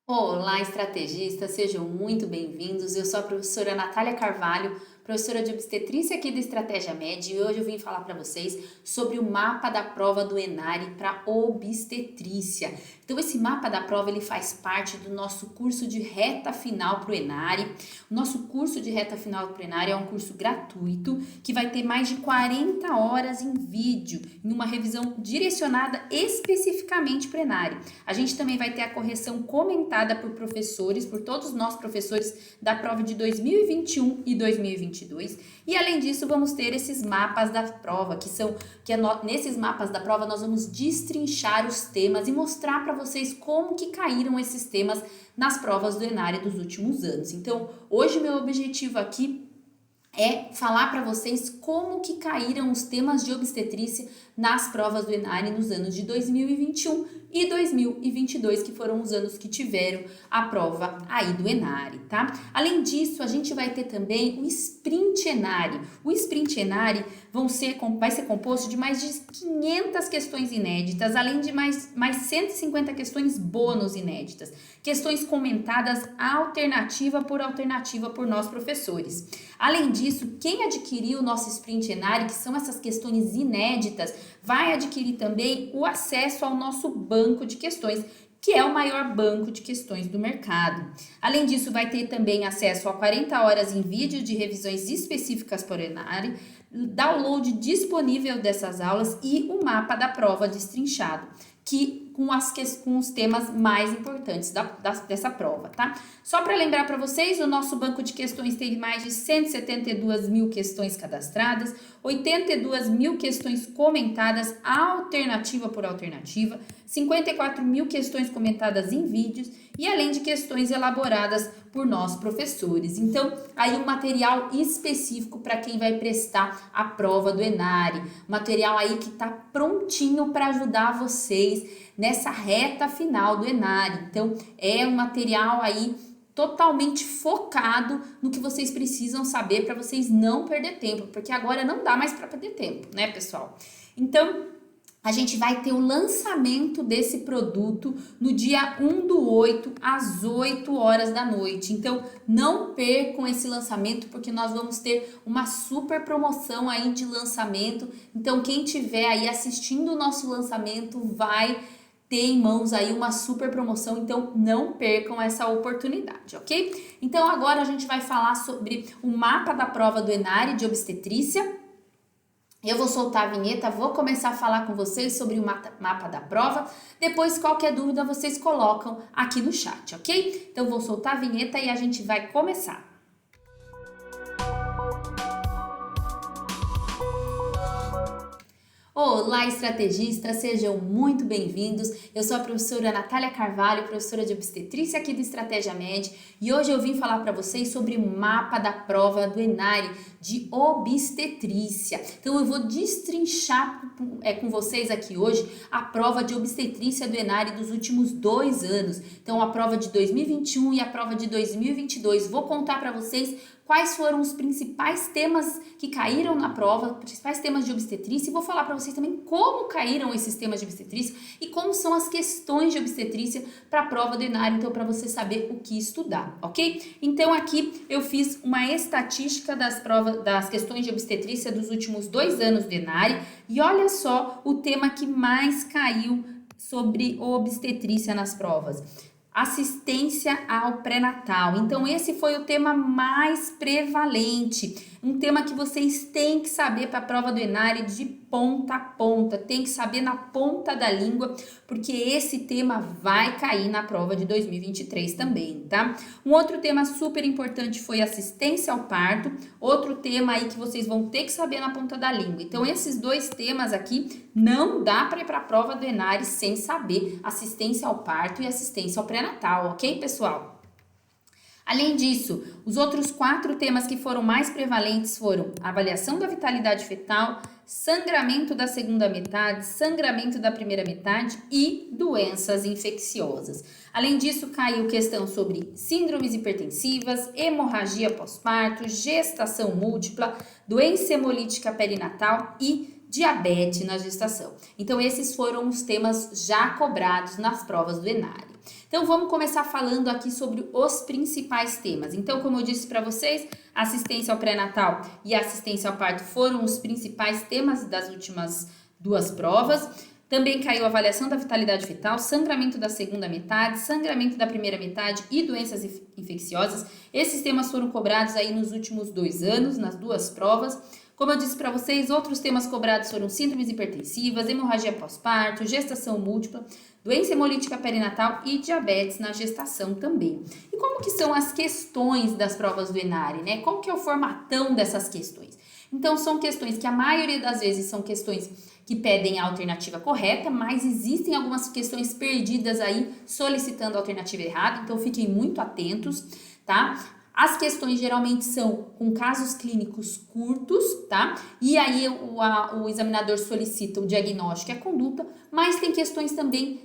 Olá, estrategistas, sejam muito bem-vindos. Eu sou a professora Natália Carvalho, professora de obstetrícia aqui do Estratégia Med, e hoje eu vim falar para vocês sobre o mapa da prova do ENARE para obstetrícia. Então, esse mapa da prova ele faz parte do nosso curso de reta final para o ENARE. O nosso curso de reta final para o ENARE é um curso gratuito que vai ter mais de 40 horas em vídeo, em uma revisão direcionada especificamente para o ENARE. A gente também vai ter a correção comentada por professores, por todos nós professores da prova de 2021 e 2022. E além disso, vamos ter esses mapas da prova, nesses mapas da prova nós vamos destrinchar os temas e mostrar para vocês como que caíram esses temas nas provas do ENARE dos últimos anos. Então, hoje meu objetivo aqui é falar para vocês como que caíram os temas de obstetrícia nas provas do ENARE nos anos de 2021 e 2022, que foram os anos que tiveram a prova aí do ENARE, tá? Além disso, a gente vai ter também o Sprint ENARE. O Sprint ENARE vai ser composto de mais de 500 questões inéditas, além de mais 150 questões bônus inéditas. Questões comentadas alternativa por nós professores. Além disso, quem adquiriu o nosso Sprint ENARE, que são essas questões inéditas, vai adquirir também o acesso ao nosso banco de questões, que é o maior banco de questões do mercado. Além disso, vai ter também acesso a 40 horas em vídeo de revisões específicas para o ENARE, download disponível dessas aulas e o mapa da prova destrinchado, com os temas mais importantes dessa prova, tá? Só para lembrar para vocês, o nosso banco de questões tem mais de 172 mil questões cadastradas, 82 mil questões comentadas alternativa por alternativa, 54 mil questões comentadas em vídeos e além de questões elaboradas por nós professores. Então, aí um material específico para quem vai prestar a prova do ENARE, material aí que está prontinho para ajudar vocês nessa reta final do ENARE. Então, é um material aí totalmente focado no que vocês precisam saber para vocês não perder tempo, porque agora não dá mais para perder tempo, né, pessoal? Então, a gente vai ter o lançamento desse produto no dia 1/8, às 8 horas da noite. Então, não percam esse lançamento, porque nós vamos ter uma super promoção aí de lançamento. Então, quem tiver aí assistindo o nosso lançamento vai ter em mãos aí uma super promoção, então não percam essa oportunidade, ok? Então, agora a gente vai falar sobre o mapa da prova do ENARE de obstetrícia. Eu vou soltar a vinheta, vou começar a falar com vocês sobre o mapa da prova. Depois, qualquer dúvida, vocês colocam aqui no chat, ok? Então, vou soltar a vinheta e a gente vai começar. Olá, estrategistas, sejam muito bem-vindos. Eu sou a professora Natália Carvalho, professora de obstetrícia aqui do Estratégia Med, e hoje eu vim falar para vocês sobre o mapa da prova do ENARE de obstetrícia. Então, eu vou destrinchar com vocês aqui hoje a prova de obstetrícia do ENARE dos últimos 2 anos. Então, a prova de 2021 e a prova de 2022. Vou contar para vocês quais foram os principais temas que caíram na prova, principais temas de obstetrícia, e vou falar para vocês também como caíram esses temas de obstetrícia e como são as questões de obstetrícia para a prova do ENARE, então para você saber o que estudar, ok? Então aqui eu fiz uma estatística das questões de obstetrícia dos últimos 2 anos do ENARE e olha só o tema que mais caiu sobre obstetrícia nas provas. Assistência ao pré-natal. Então, esse foi o tema mais prevalente. Um tema que vocês têm que saber para a prova do ENARE de ponta a ponta. Tem que saber na ponta da língua, porque esse tema vai cair na prova de 2023 também, tá? Um outro tema super importante foi assistência ao parto. Outro tema aí que vocês vão ter que saber na ponta da língua. Então, esses 2 temas aqui não dá para ir para a prova do ENARE sem saber assistência ao parto e assistência ao pré-natal, ok, pessoal? Além disso, os outros 4 temas que foram mais prevalentes foram avaliação da vitalidade fetal, sangramento da segunda metade, sangramento da primeira metade e doenças infecciosas. Além disso, caiu questão sobre síndromes hipertensivas, hemorragia pós-parto, gestação múltipla, doença hemolítica perinatal e diabetes na gestação. Então, esses foram os temas já cobrados nas provas do ENARE. Então, vamos começar falando aqui sobre os principais temas. Então, como eu disse para vocês, assistência ao pré-natal e assistência ao parto foram os principais temas das últimas duas provas. Também caiu a avaliação da vitalidade fetal, sangramento da segunda metade, sangramento da primeira metade e doenças infecciosas. Esses temas foram cobrados aí nos últimos 2 anos, nas duas provas. Como eu disse para vocês, outros temas cobrados foram síndromes hipertensivas, hemorragia pós-parto, gestação múltipla, doença hemolítica perinatal e diabetes na gestação também. E como que são as questões das provas do ENARE, né? Qual que é o formatão dessas questões? Então, são questões que a maioria das vezes são questões que pedem a alternativa correta, mas existem algumas questões perdidas aí solicitando a alternativa errada, então fiquem muito atentos, tá? As questões geralmente são com casos clínicos curtos, tá? E aí o examinador solicita o diagnóstico e a conduta, mas tem questões também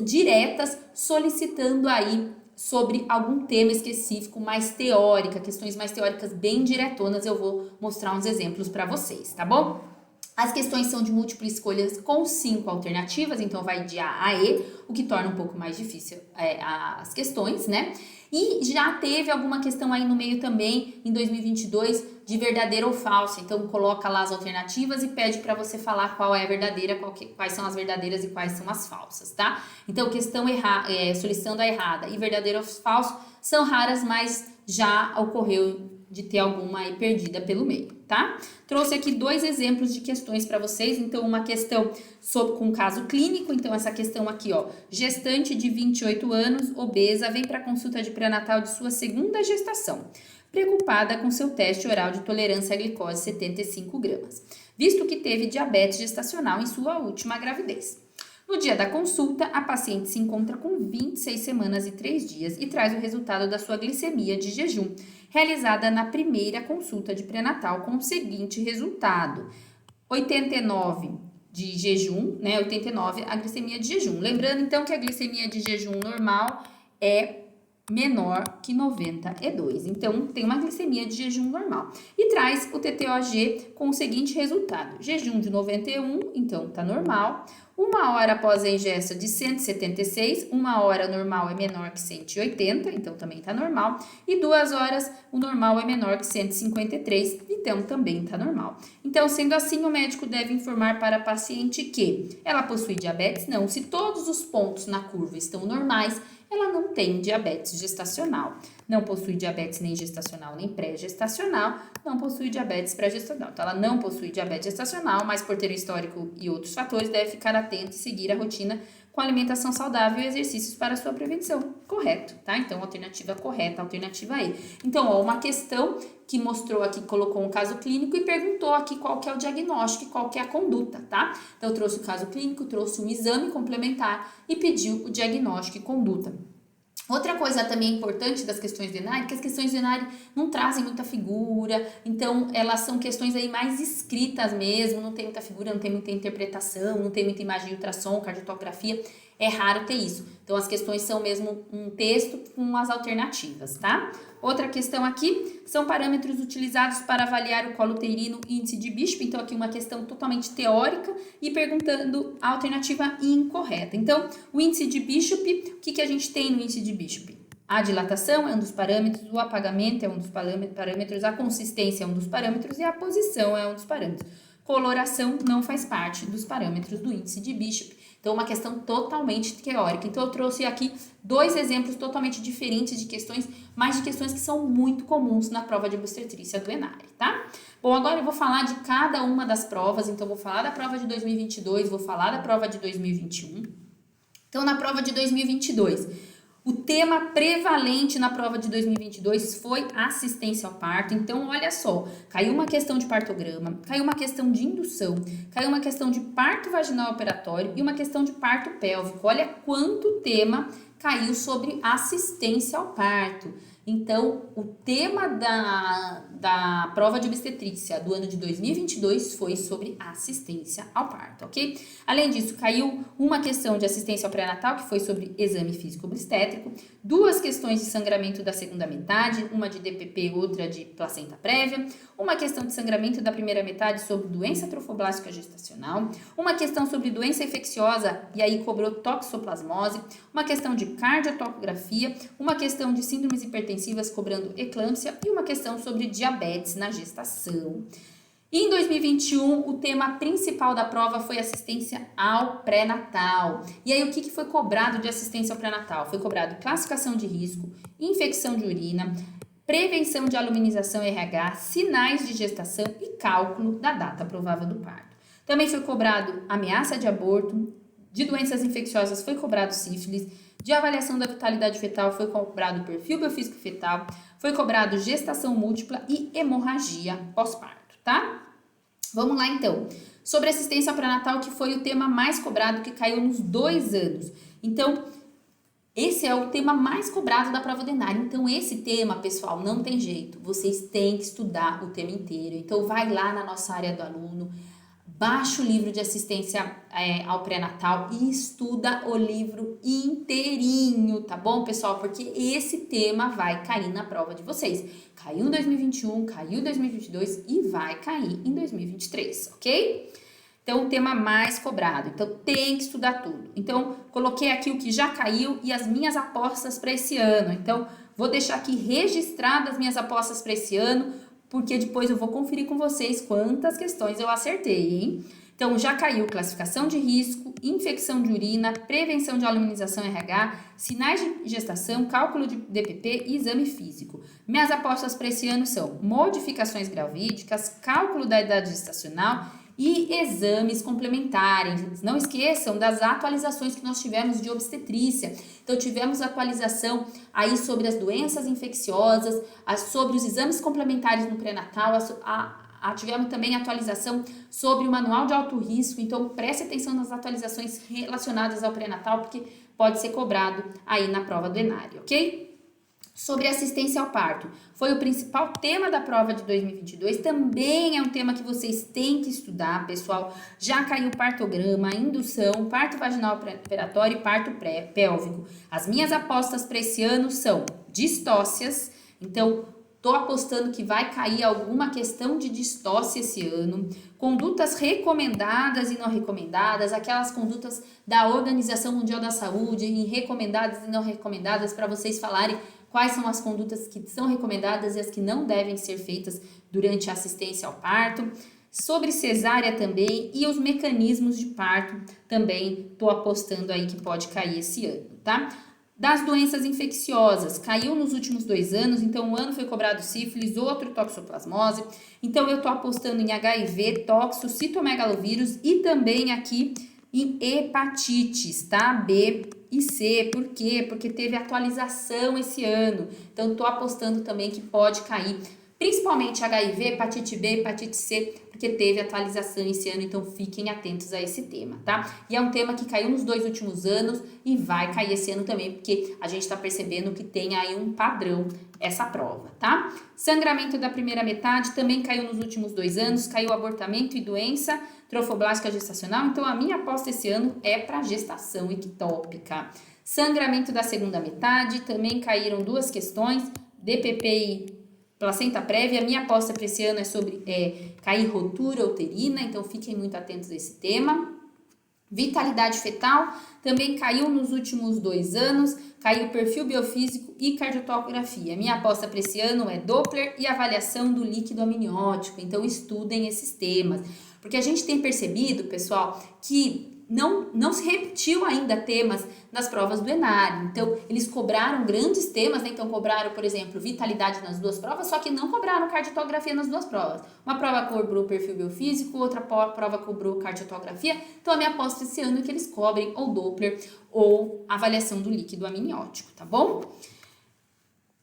diretas solicitando aí sobre algum tema específico mais teórica, questões mais teóricas bem diretonas, eu vou mostrar uns exemplos para vocês, tá bom? As questões são de múltipla escolha com 5 alternativas, então vai de A a E, o que torna um pouco mais difícil as questões, né? E já teve alguma questão aí no meio também, em 2022, de verdadeiro ou falso. Então, coloca lá as alternativas e pede para você falar qual é a verdadeira, quais são as verdadeiras e quais são as falsas, tá? Então, questão solicitando a errada e verdadeiro ou falso são raras, mas já ocorreu de ter alguma aí perdida pelo meio, tá? Trouxe aqui 2 exemplos de questões para vocês. Então, uma questão com caso clínico. Então, essa questão aqui, ó. Gestante de 28 anos, obesa, vem para consulta de pré-natal de sua segunda gestação, preocupada com seu teste oral de tolerância à glicose 75 gramas, visto que teve diabetes gestacional em sua última gravidez. No dia da consulta, a paciente se encontra com 26 semanas e 3 dias e traz o resultado da sua glicemia de jejum, realizada na primeira consulta de pré-natal com o seguinte resultado: 89 de jejum, né? 89 a glicemia de jejum. Lembrando então que a glicemia de jejum normal é menor que 92. Então, tem uma glicemia de jejum normal. E traz o TTOG com o seguinte resultado: jejum de 91, então tá normal. 1 hora após a ingesta de 176, 1 hora normal é menor que 180, então também tá normal. E 2 horas, o normal é menor que 153, então também tá normal. Então, sendo assim, o médico deve informar para a paciente que ela possui diabetes? Não. Se todos os pontos na curva estão normais, ela não tem diabetes gestacional. Não possui diabetes nem gestacional nem pré-gestacional, não possui diabetes pré-gestacional. Então, ela não possui diabetes gestacional, mas por ter um histórico e outros fatores, deve ficar atenta e seguir a rotina com alimentação saudável e exercícios para sua prevenção. Correto, tá? Então, alternativa correta, alternativa E. Então, ó, uma questão que mostrou aqui, colocou um caso clínico e perguntou aqui qual que é o diagnóstico e qual que é a conduta, tá? Então, trouxe o caso clínico, trouxe um exame complementar e pediu o diagnóstico e conduta. Outra coisa também importante das questões do ENARE, que as questões do ENARE não trazem muita figura, então elas são questões aí mais escritas mesmo, não tem muita figura, não tem muita interpretação, não tem muita imagem de ultrassom, cardiotografia, é raro ter isso. Então as questões são mesmo um texto com as alternativas, tá? Outra questão aqui são parâmetros utilizados para avaliar o colo uterino e índice de Bishop. Então, aqui uma questão totalmente teórica e perguntando a alternativa incorreta. Então, o índice de Bishop, o que a gente tem no índice de Bishop? A dilatação é um dos parâmetros, o apagamento é um dos parâmetros, a consistência é um dos parâmetros e a posição é um dos parâmetros. Coloração não faz parte dos parâmetros do índice de Bishop. Então, uma questão totalmente teórica. Então, eu trouxe aqui 2 exemplos totalmente diferentes de questões, mas de questões que são muito comuns na prova de obstetrícia do ENARE, tá? Bom, agora eu vou falar de cada uma das provas. Então, eu vou falar da prova de 2022, vou falar da prova de 2021. Então, na prova de 2022, o tema prevalente na prova de 2022 foi assistência ao parto. Então, olha só, caiu uma questão de partograma, caiu uma questão de indução, caiu uma questão de parto vaginal operatório e uma questão de parto pélvico. Olha quanto tema caiu sobre assistência ao parto. Então, o tema da prova de obstetrícia do ano de 2022 foi sobre assistência ao parto, ok? Além disso, caiu uma questão de assistência ao pré-natal, que foi sobre exame físico obstétrico, 2 questões de sangramento da segunda metade, uma de DPP e outra de placenta prévia, uma questão de sangramento da primeira metade sobre doença trofoblástica gestacional, uma questão sobre doença infecciosa, e aí cobrou toxoplasmose, uma questão de cardiotocografia, uma questão de síndromes hipertensivas cobrando eclâmpsia e uma questão sobre diabetes na gestação. E em 2021, o tema principal da prova foi assistência ao pré-natal. E aí, o que foi cobrado de assistência ao pré-natal? Foi cobrado classificação de risco, infecção de urina, prevenção de aluminização RH, sinais de gestação e cálculo da data provável do parto. Também foi cobrado ameaça de aborto, de doenças infecciosas foi cobrado sífilis, de avaliação da vitalidade fetal foi cobrado perfil biofísico fetal, foi cobrado gestação múltipla e hemorragia pós-parto, tá? Vamos lá então. Sobre assistência ao pré-natal, que foi o tema mais cobrado, que caiu nos 2 anos. Então, esse é o tema mais cobrado da prova do ENARI. Então, esse tema, pessoal, não tem jeito. Vocês têm que estudar o tema inteiro. Então, vai lá na nossa área do aluno, baixa o livro de assistência ao pré-natal e estuda o livro inteirinho, tá bom, pessoal? Porque esse tema vai cair na prova de vocês. Caiu em 2021, caiu em 2022 e vai cair em 2023, ok? Então, o tema mais cobrado. Então, tem que estudar tudo. Então, coloquei aqui o que já caiu e as minhas apostas para esse ano. Então, vou deixar aqui registradas as minhas apostas para esse ano, porque depois eu vou conferir com vocês quantas questões eu acertei, hein? Então, já caiu classificação de risco, infecção de urina, prevenção de aluminização RH, sinais de gestação, cálculo de DPP e exame físico. Minhas apostas para esse ano são modificações gravídicas, cálculo da idade gestacional e exames complementares. Não esqueçam das atualizações que nós tivemos de obstetrícia. Então, tivemos atualização aí sobre as doenças infecciosas, sobre os exames complementares no pré-natal, tivemos também atualização sobre o manual de alto risco. Então, preste atenção nas atualizações relacionadas ao pré-natal, porque pode ser cobrado aí na prova do ENARI, ok? Sobre assistência ao parto, foi o principal tema da prova de 2022, também é um tema que vocês têm que estudar, pessoal. Já caiu partograma, indução, parto vaginal pré-operatório e parto pélvico. As minhas apostas para esse ano são distócias, então tô apostando que vai cair alguma questão de distócia esse ano, condutas recomendadas e não recomendadas, aquelas condutas da Organização Mundial da Saúde, recomendadas e não recomendadas, para vocês falarem quais são as condutas que são recomendadas e as que não devem ser feitas durante a assistência ao parto. Sobre cesárea também e os mecanismos de parto também estou apostando aí que pode cair esse ano, tá? Das doenças infecciosas, caiu nos últimos 2 anos, então um ano foi cobrado sífilis, outro toxoplasmose. Então eu estou apostando em HIV, toxo, citomegalovírus e também aqui em hepatites, tá? B e C. Por quê? Porque teve atualização esse ano. Então, estou apostando também que pode cair, principalmente HIV, hepatite B, hepatite C, porque teve atualização esse ano. Então, fiquem atentos a esse tema, tá? E é um tema que caiu nos 2 últimos anos e vai cair esse ano também, porque a gente está percebendo que tem aí um padrão essa prova, tá? Sangramento da primeira metade também caiu nos últimos 2 anos, caiu abortamento e doença trofoblástica gestacional, então a minha aposta esse ano é para gestação ectópica. Sangramento da segunda metade, também caíram 2 questões, DPP e placenta prévia. A minha aposta para esse ano é sobre cair rotura uterina, então fiquem muito atentos a esse tema. Vitalidade fetal também caiu nos últimos 2 anos, caiu perfil biofísico e cardiotocografia. Minha aposta para esse ano é Doppler e avaliação do líquido amniótico, então estudem esses temas. Porque a gente tem percebido, pessoal, que não se repetiu ainda temas nas provas do ENARI. Então, eles cobraram grandes temas, né? Então, cobraram, por exemplo, vitalidade nas 2 provas, só que não cobraram cardiotografia nas 2 provas. Uma prova cobrou perfil biofísico, outra prova cobrou cardiotografia. Então, a minha aposta esse ano é que eles cobrem ou Doppler ou avaliação do líquido amniótico, tá bom?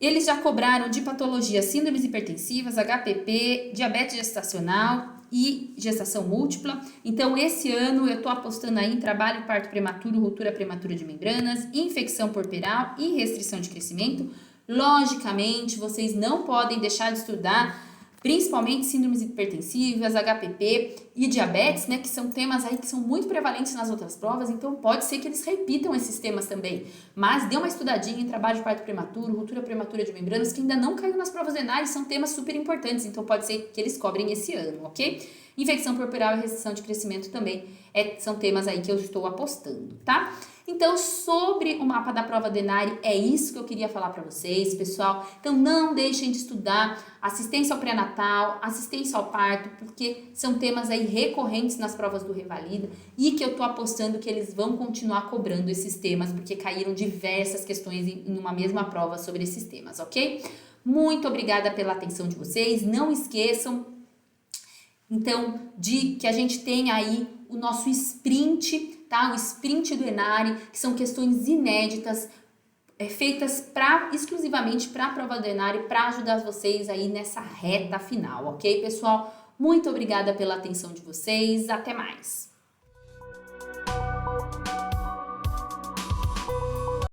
Eles já cobraram de patologia síndromes hipertensivas, HPP, diabetes gestacional e gestação múltipla. Então, esse ano eu estou apostando aí em trabalho parto prematuro, ruptura prematura de membranas, infecção puerperal e restrição de crescimento, Logicamente, vocês não podem deixar de estudar principalmente síndromes hipertensivas, HPP e diabetes, né, que são temas aí que são muito prevalentes nas outras provas, então pode ser que eles repitam esses temas também. Mas dê uma estudadinha em trabalho de parto prematuro, ruptura prematura de membranas, que ainda não caiu nas provas renais, são temas super importantes, então pode ser que eles cobrem esse ano, ok? Infecção puerperal e restrição de crescimento também são temas aí que eu estou apostando, tá? Então, sobre o mapa da prova do ENARE, é isso que eu queria falar para vocês, pessoal. Então, não deixem de estudar assistência ao pré-natal, assistência ao parto, porque são temas aí recorrentes nas provas do Revalida e que eu tô apostando que eles vão continuar cobrando esses temas, porque caíram diversas questões em uma mesma prova sobre esses temas, ok? Muito obrigada pela atenção de vocês. Não esqueçam, então, de que a gente tem aí o nosso sprint, tá? O sprint do ENARE, que são questões inéditas, feitas exclusivamente para a prova do ENARE, para ajudar vocês aí nessa reta final, ok, pessoal? Muito obrigada pela atenção de vocês, até mais!